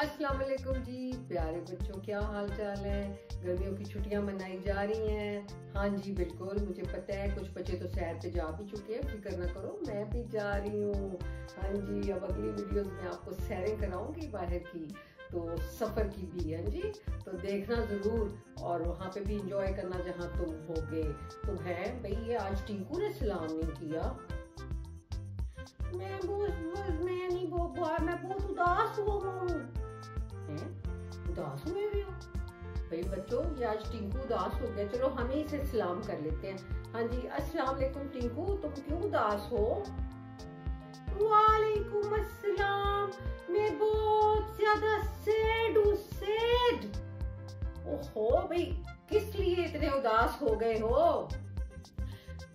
अस्सलाम वालेकुम जी प्यारे बच्चों, क्या हाल चाल है। गर्मियों की छुट्टियां मनाई जा रही हैं। हाँ जी बिल्कुल, मुझे पता है कुछ बच्चे तो सैर पे जा भी चुके हैं, फिक्र ना करो मैं भी जा रही हूँ। हाँ जी, अब अगली वीडियोस में आपको सैरें कराऊंगी बाहर की, तो सफर की भी। हाँ जी, तो देखना जरूर और वहाँ पे भी इंजॉय करना जहाँ तुम होगे। तो है भाई, ये आज टिंकू ने सलाम नहीं किया। मैं बहुत उदास हुआ हूँ। उदास हुए भी हो भाई बच्चों, ये आज टिंकू उदास हो गया। चलो हम ही इसे सलाम कर लेते हैं। हाँ जी, अस्सलाम वालेकुम टिंकू, तुम क्यों उदास हो? वालेकुम अस्सलाम, मैं बहुत ज्यादा सैड हूँ। सैड? ओहो भाई, किस लिए इतने उदास हो गए हो?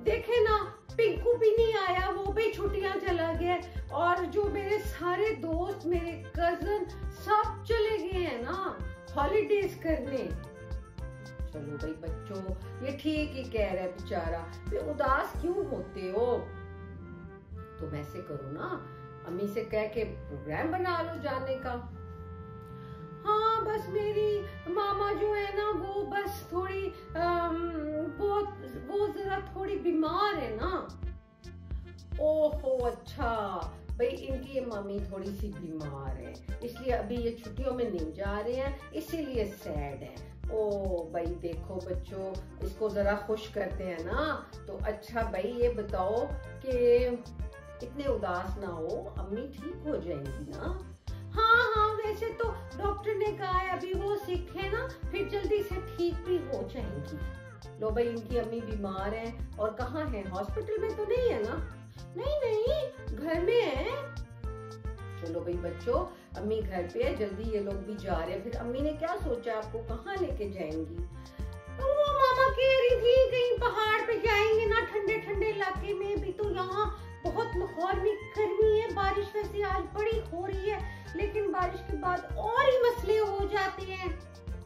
देखे ना, पिंकू भी नहीं आया, वो भी छुट्टियां चला गया, और जो मेरे सारे दोस्त, मेरे कजन सब चले गए हैं ना हॉलीडेज करने। चलो भाई बच्चों, ये ठीक ही कह रहा है बेचारा, वे उदास क्यों होते हो? तुम ऐसे करो ना, अम्मी से कह के प्रोग्राम बना लो जाने का। हाँ बस मेरी मामा जो है ना, वो बस थोड़ी वो जरा थोड़ी बीमार है ना। ओहो अच्छा भाई, इनकी ये मम्मी थोड़ी सी बीमार है, इसलिए अभी ये छुट्टियों में नहीं जा रहे हैं, इसीलिए सैड है। ओ भाई देखो बच्चों, इसको जरा खुश करते हैं ना। तो अच्छा भाई ये बताओ कि इतने उदास ना हो, अम्मी ठीक हो जाएंगी ना? हाँ, वैसे तो डॉक्टर ने कहा है अभी वो सिक है ना, फिर जल्दी से ठीक भी हो जाएंगी। लो भाई, इनकी अम्मी बीमार है, और कहाँ है? हॉस्पिटल में तो नहीं है ना? नहीं, घर में है। चलो भाई बच्चों, अम्मी घर पे है, जल्दी ये लोग भी जा रहे हैं। फिर अम्मी ने क्या सोचा, आपको कहाँ लेके जाएंगी? वो मामा कह रही थी कहीं पहाड़ पे जाएंगे ना, ठंडे ठंडे इलाके में। भी तो यहाँ बहुत लाहौर में गर्मी है, बारिश वैसे आज बड़ी हो रही है, लेकिन बारिश के बाद और ही मसले हो जाते हैं,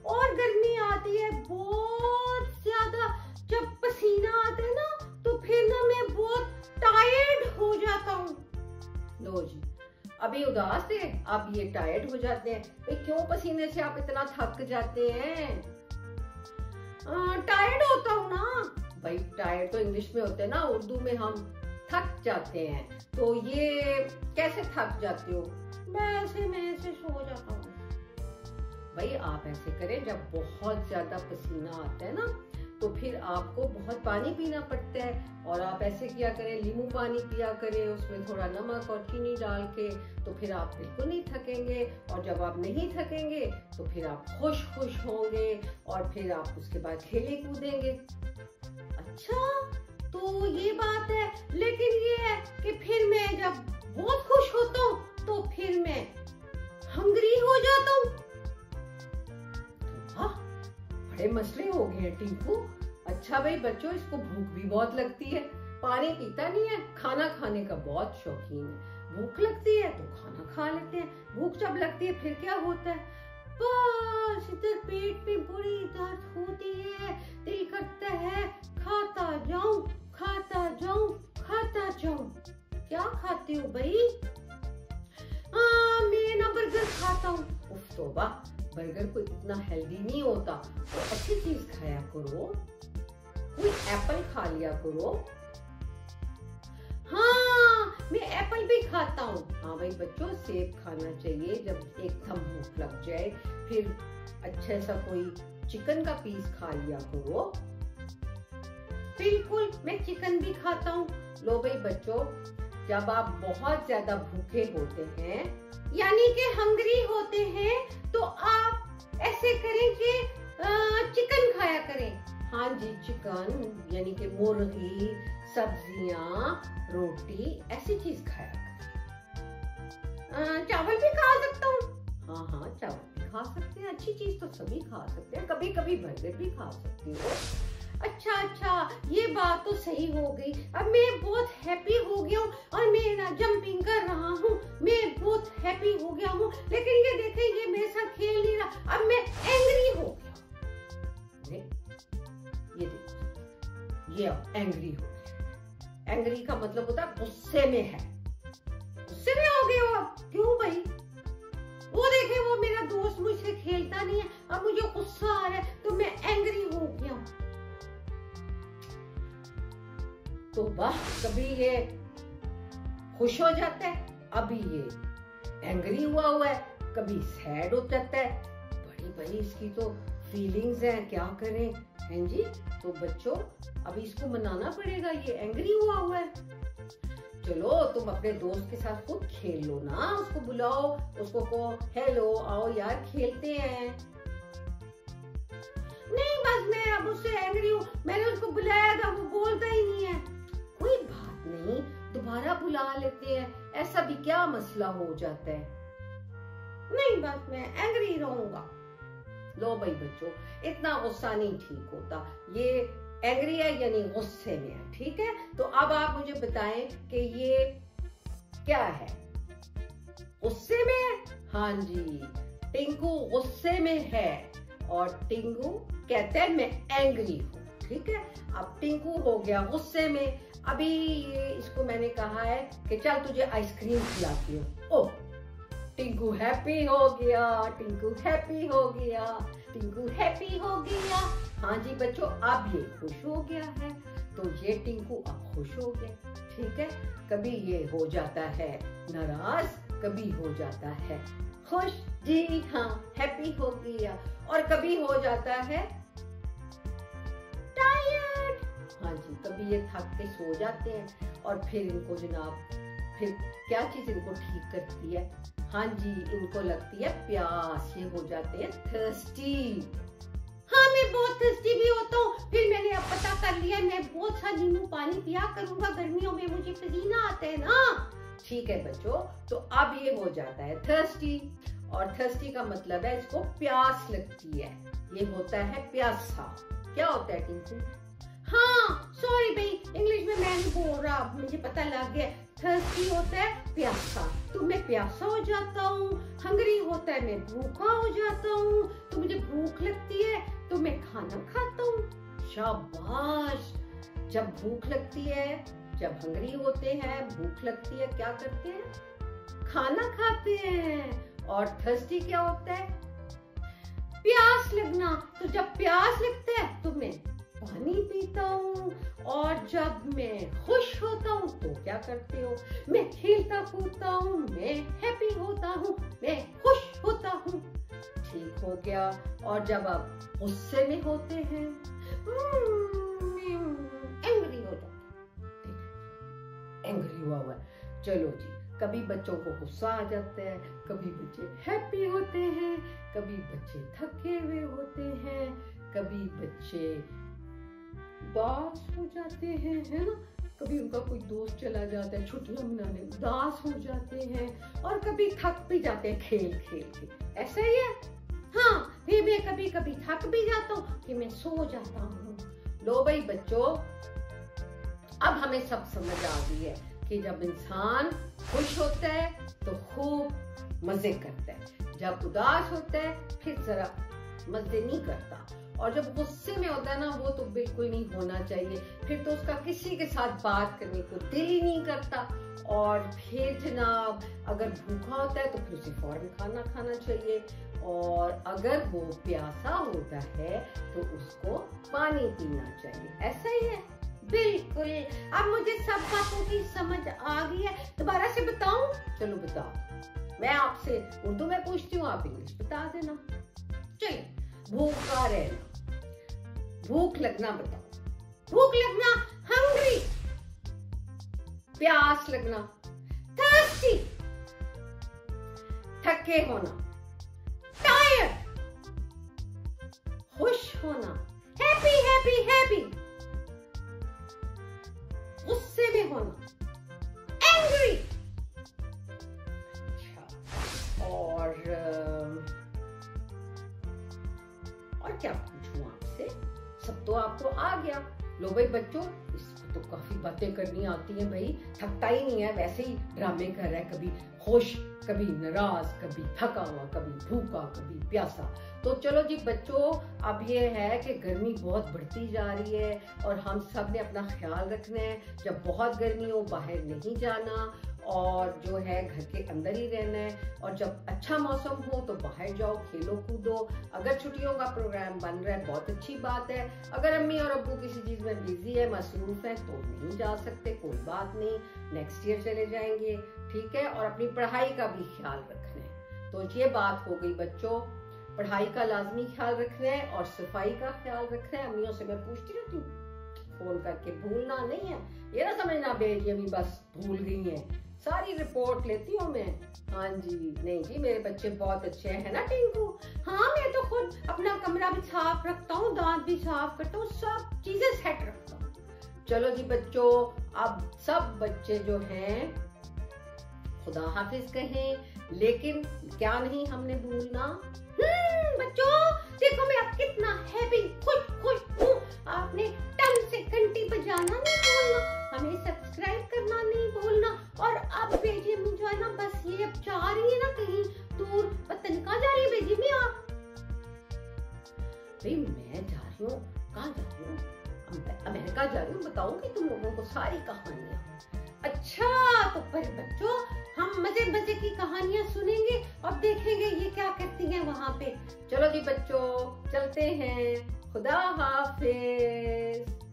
और गर्मी आती है बहुत ज्यादा। जब पसीना आता है ना, तो फिर ना मैं बहुत टायर्ड हो जाता हूँ। लो जी, अभी उदास थे, अब ये टायर्ड हो जाते हैं। भाई क्यों पसीने से आप इतना थक जाते हैं? टायर्ड होता हूँ ना भाई। टायर्ड तो इंग्लिश में होते हैं ना, उर्दू में हम थक जाते हैं। तो ये कैसे थक जाते हो? मैं ऐसे सो जाता हूँ। भाई आप ऐसे करें, जब बहुत ज्यादा पसीना आता है ना, तो फिर आपको बहुत पानी पीना पड़ता है, और आप ऐसे किया करें, नींबू पानी पिया करें, उसमें थोड़ा नमक और चीनी डाल के, तो फिर आप बिल्कुल नहीं थकेंगे। और जब आप नहीं थकेंगे तो फिर आप खुश होंगे, और फिर आप उसके बाद खेले कूदेंगे। अच्छा तो ये बात है, लेकिन ये है कि फिर मैं जब बहुत खुश होता हूँ तो फिर मैं हंग्री हो जाता हूँ। बड़े मसले हो गए हैं टिंकू। अच्छा भाई बच्चों, इसको भूख भी बहुत लगती है, पानी पीता नहीं है, खाना खाने का बहुत शौकीन है। भूख लगती है तो खाना खा लेते हैं, भूख जब लगती है फिर क्या होता है, बस इधर पेट में बड़ी दर्द होती है, दिल करता है खाता जाऊं। क्या खाते हो भाई? मैं ना बर्गर खाता हूँ। उफ तौबा, बर्गर कोई इतना हेल्दी नहीं होता, तो अच्छी चीज खाया करो, कोई एप्पल खा लिया करो। हाँ, मैं एप्पल भी खाता हूँ। हाँ भाई बच्चों, सेब खाना चाहिए जब एकदम भूख लग जाए। फिर अच्छा सा कोई चिकन का पीस खा लिया करो। बिल्कुल, मैं चिकन भी खाता हूँ। लो भाई बच्चों, जब आप बहुत ज्यादा भूखे होते हैं, यानी कि हंग्री होते हैं, तो आप ऐसे करें कि चिकन खाया करें। हाँ जी, चिकन यानी कि मुर्गी, सब्जियां, रोटी, ऐसी चीज खाया करें। चावल भी खा सकता हूँ। हाँ, चावल भी खा सकते हैं, अच्छी चीज तो सभी खा सकते हैं, कभी कभी बर्गर भी खा सकते हो। अच्छा, ये बात तो सही हो गई। अब मैं बहुत हैप्पी हो गया हूँ, और मैं ना जंपिंग कर रहा हूँ, मैं बहुत हैप्पी हो गया हूँ। लेकिन ये देखें, ये मेरे साथ खेल नहीं रहा, अब मैं एंग्री हो गया। ये देखो, ये एंग्री हो गया। एंग्री का मतलब होता है गुस्से में है। गुस्से में हो गए हो आप? क्यों भाई? वो देखे, वो मेरे तो वाह, कभी ये खुश हो जाता है, अभी ये एंग्री हुआ है, कभी सैड हो जाता है। बड़ी बड़ी इसकी तो फीलिंग्स हैं, क्या करें हैं जी। तो बच्चों अभी इसको मनाना पड़ेगा, ये एंग्री हुआ है। चलो तुम अपने दोस्त के साथ खुद खेल लो ना, उसको बुलाओ, उसको कहो हेलो आओ यार खेलते हैं। नहीं बस मैं अब उससे एंग्री हूँ, मैंने उसको बुलाया था, वो बोलता ही नहीं है। कोई बात नहीं, दोबारा बुला लेते हैं, ऐसा भी क्या मसला हो जाता है। नहीं बस मैं एंग्री रहूंगा। लो भाई बच्चों, इतना गुस्सा नहीं ठीक होता, ये एंग्री है यानी गुस्से में है, ठीक है। तो अब आप मुझे बताएं कि ये क्या है, गुस्से में है? हाँ जी, टिंकू गुस्से में है और टिंकू कहता है मैं एंग्री हूँ, ठीक है। अब टिंकू हो गया गुस्से में। अभी ये इसको मैंने कहा है कि चल तुझे आइसक्रीम खिलाती हूँ। ओ, टिंकू हैप्पी हो गया, टिंकू हैप्पी हो गया, टिंकू हैप्पी हो गया। हाँ जी बच्चों, अब ये खुश हो गया है, तो ये टिंकू अब खुश हो गया, ठीक है। कभी ये हो जाता है नाराज, कभी हो जाता है खुश, जी हाँ हैप्पी हो गया। और कभी हो जाता है टायर्ड, हाँ जी, कभी ये थक के सो जाते हैं। और फिर इनको जनाब, फिर क्या चीज इनको ठीक करती है? हाँ जी, इनको लगती है प्यास, ये हो जाते हैं थर्स्टी। हाँ मैं बहुत थर्स्टी भी होता हूँ, फिर मैंने अब पता कर लिया मैं बहुत सा नींबू पानी पिया करूंगा, गर्मियों में मुझे पसीना आता है ना। ठीक है बच्चों, तो अब ये हो जाता है थर्स्टी, और थर्स्टी का मतलब है इसको प्यास लगती है, ये होता है प्यासा। क्या होता है टिंकू? हाँ सॉरी भाई, इंग्लिश में मैं नहीं बोल रहा, मुझे पता लग गया। थर्स्टी होता है प्यासा, तो मैं प्यासा हो जाता हूँ। हंगरी होता है मैं भूखा हो जाता हूँ, तो मुझे भूख लगती है तो मैं खाना खाता हूँ। शाबाश, जब भूख लगती है, जब हंगरी होते हैं, भूख लगती है, क्या करते हैं? खाना खाते हैं। और थर्स्टी क्या होता है? प्यास लगना। तो जब प्यास लगता है तो मैं पानी पीता हूँ, और जब मैं खुश होता हूँ तो क्या करते हो? मैं खेलता कूदता हूँ, मैं हैप्पी होता हूँ, मैं खुश होता हूँ। ठीक हो गया। और जब आप गुस्से में होते हैं, एंग्री हो जाते, एंग्री हुआ है। चलो जी, कभी बच्चों को गुस्सा आ जाता है, कभी बच्चे हैप्पी होते हैं, कभी बच्चे थके हुए होते हैं, कभी बच्चे उदास हो जाते हैं, है ना। कभी उनका कोई दोस्त चला जाता है, छुट्टियां मनाने उदास हो जाते हैं, और कभी थक भी जाते हैं खेल खेल के, ऐसा ही है। हाँ, फिर मैं कभी कभी थक भी जाता हूँ कि मैं सो जाता हूँ। लो भाई बच्चों, अब हमें सब समझ आ गई है कि जब इंसान खुश होता है तो खूब मजे करता है, जब उदास होता है फिर जरा मजे नहीं करता, और जब गुस्से में होता है ना, वो तो बिल्कुल नहीं होना चाहिए, फिर तो उसका किसी के साथ बात करने को दिल ही नहीं करता। और फिर जनाब, अगर भूखा होता है तो फिर उसे फौरन खाना खाना चाहिए, और अगर वो प्यासा होता है तो उसको पानी पीना चाहिए, ऐसा ही है बिल्कुल। अब मुझे सब बातों की समझ आ गई है, दोबारा से बताऊं? चलो बताओ, मैं आपसे उर्दू में पूछती हूँ, आप इंग्लिश बता देना। चलिए, भूखा रहना, भूख लगना बताओ। भूख लगना हंग्री, प्यास लगना थर्स्टी, थके होना टायर्ड, खुश होना हैप्पी हैप्पी हैप्पी, गुस्से में होना एंग्री। अच्छा, और क्या पूछूं आपसे? सब तो आपको आ गया। लो भाई बच्चों, इसको तो काफी बातें करनी आती हैं भाई, थकता ही नहीं है, वैसे ही ड्रामे कर रहा है, कभी खुश, कभी नाराज, कभी थका हुआ, कभी भूखा, कभी प्यासा। तो चलो जी बच्चों, अब ये है कि गर्मी बहुत बढ़ती जा रही है, और हम सब ने अपना ख्याल रखना है। जब बहुत गर्मी हो बाहर नहीं जाना, और जो है घर के अंदर ही रहना है। और जब अच्छा मौसम हो तो बाहर जाओ, खेलो कूदो। अगर छुट्टियों का प्रोग्राम बन रहा है बहुत अच्छी बात है। अगर अम्मी और अब्बू किसी चीज में बिजी है, मसरूफ है तो नहीं जा सकते, कोई बात नहीं, नेक्स्ट ईयर चले जाएंगे, ठीक है। और अपनी पढ़ाई का भी ख्याल रखना है। तो ये बात हो गई बच्चों, पढ़ाई का लाजमी ख्याल रखना है और सफाई का ख्याल रखना है। अम्मियों से मैं पूछती रहती हूँ फोन करके, भूलना नहीं है, ये ना समझना बेटी अभी बस भूल गई हैं, सारी रिपोर्ट लेती हूँ मैं। हाँ जी, नहीं जी मेरे बच्चे बहुत अच्छे हैं ना टिंकू। हाँ मैं तो खुद अपना कमरा भी साफ रखता हूँ, दांत भी साफ करता हूँ, सब चीजें सेट रखता हूँ। चलो जी बच्चों, अब सब बच्चे जो हैं खुदा हाफिज कहें, लेकिन क्या नहीं हमने भूलना। बच्चों देखो मैं अब कितना हैप्पी खुश हूँ। आपने टंग से घंटी बजाना नहीं भूलना, हमें सब्सक्राइब करना नहीं भूलना। और अब बेजी में जो है ना, बस ये अब जा रही है ना कहीं दूर, पता नहीं कहाँ जा रही है बेजी में आप? भाई मैं जा रही हूँ, कहाँ जा रही हूँ? अमेरिका जा रही हूँ, बताऊंगी तुम लोगों को सारी कहानियाँ। अच्छा तो पर बच्चों हम मजे मजे की कहानियां सुनेंगे और देखेंगे ये क्या करती हैं वहां पे। चलो जी बच्चों चलते हैं, खुदा हाफिज।